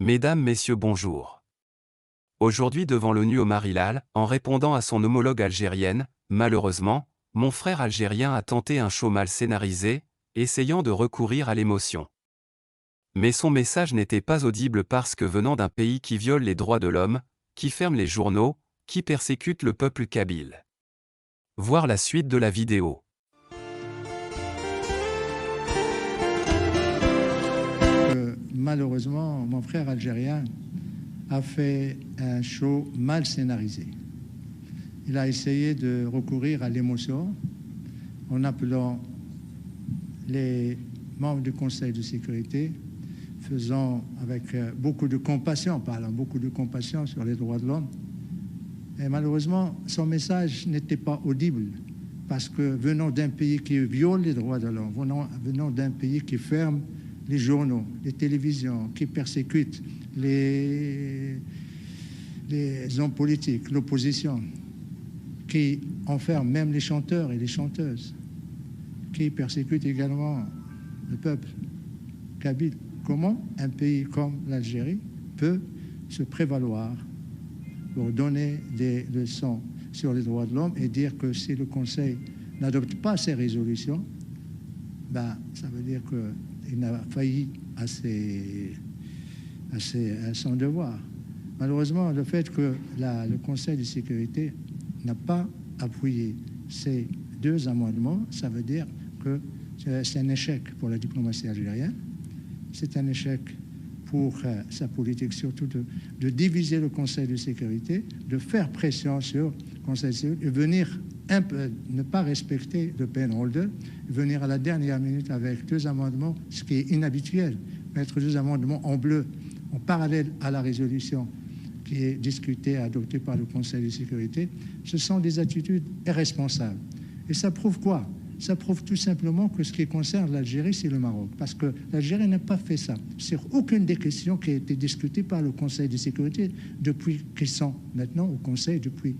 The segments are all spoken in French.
Mesdames, Messieurs, bonjour. Aujourd'hui devant l'ONU Omar Hilal, en répondant à son homologue algérienne, malheureusement, mon frère algérien a tenté un show mal scénarisé, essayant de recourir à l'émotion. Mais son message n'était pas audible parce que venant d'un pays qui viole les droits de l'homme, qui ferme les journaux, qui persécute le peuple kabyle. Voir la suite de la vidéo. Malheureusement, mon frère algérien a fait un show mal scénarisé. Il a essayé de recourir à l'émotion en appelant les membres du Conseil de sécurité, faisant avec beaucoup de compassion, parlant beaucoup de compassion sur les droits de l'homme. Et malheureusement, son message n'était pas audible parce que venant d'un pays qui viole les droits de l'homme, venant d'un pays qui ferme les journaux, les télévisions, qui persécutent les hommes politiques, l'opposition, qui enferment même les chanteurs et les chanteuses, qui persécutent également le peuple kabyle. Comment un pays comme l'Algérie peut se prévaloir pour donner des leçons sur les droits de l'homme et dire que si le Conseil n'adopte pas ces résolutions, ben, ça veut dire qu'il a failli à son devoir. Malheureusement, le fait que le Conseil de sécurité n'a pas appuyé ces deux amendements, ça veut dire que c'est un échec pour la diplomatie algérienne, c'est un échec pour sa politique, surtout de diviser le Conseil de sécurité, de faire pression sur le Conseil de sécurité et venir ne pas respecter le pen holder, venir à la dernière minute avec deux amendements, ce qui est inhabituel, mettre deux amendements en bleu en parallèle à la résolution qui est discutée et adoptée par le Conseil de sécurité, ce sont des attitudes irresponsables. Et ça prouve quoi? Ça prouve tout simplement que ce qui concerne l'Algérie, c'est le Maroc. Parce que l'Algérie n'a pas fait ça sur aucune des questions qui a été discutée par le Conseil de sécurité depuis qu'ils sont maintenant au Conseil depuis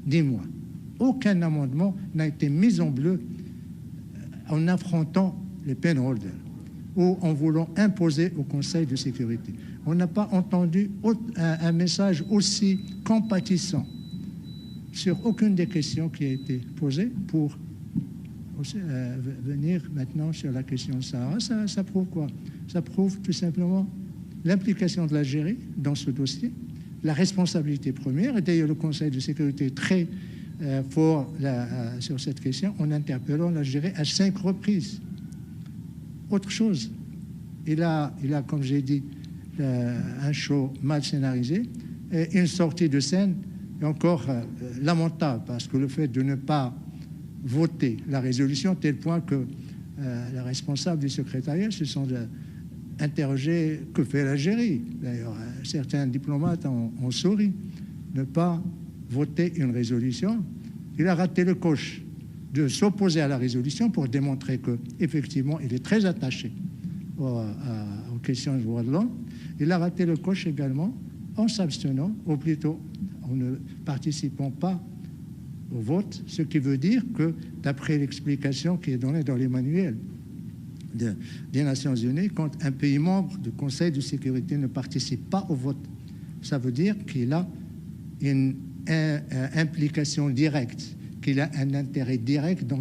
10 mois. Aucun amendement n'a été mis en bleu en affrontant les pen holders ou en voulant imposer au Conseil de sécurité. On n'a pas entendu un message aussi compatissant sur aucune des questions qui a été posée pour venir maintenant sur la question de Sahara. Ça prouve quoi? Ça prouve tout simplement l'implication de l'Algérie dans ce dossier, la responsabilité première. Et d'ailleurs, le Conseil de sécurité est très fort sur cette question en interpellant l'Algérie à 5 reprises. Autre chose, il a comme j'ai dit, un show mal scénarisé et une sortie de scène encore lamentable parce que le fait de ne pas voter la résolution, tel point que les responsables du secrétariat se sont interrogés que fait l'Algérie. D'ailleurs, certains diplomates ont souri. Ne pas voter une résolution, il a raté le coche de s'opposer à la résolution pour démontrer qu'effectivement, il est très attaché aux questions des droits de l'homme. Il a raté le coche également en s'abstenant, ou plutôt en ne participant pas au vote, ce qui veut dire que, d'après l'explication qui est donnée dans les manuels des Nations Unies, quand un pays membre du Conseil de sécurité ne participe pas au vote, ça veut dire qu'il a une implication directe, qu'il a un intérêt direct dans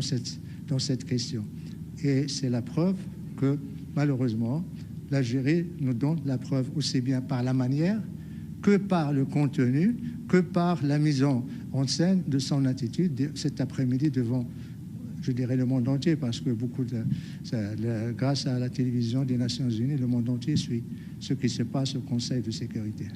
cette question. Et c'est la preuve que, malheureusement, l'Algérie nous donne la preuve aussi bien par la manière que par le contenu, que par la mise en scène de son attitude cet après-midi devant, je dirais, le monde entier, parce que grâce à la télévision des Nations Unies, le monde entier suit ce qui se passe au Conseil de sécurité.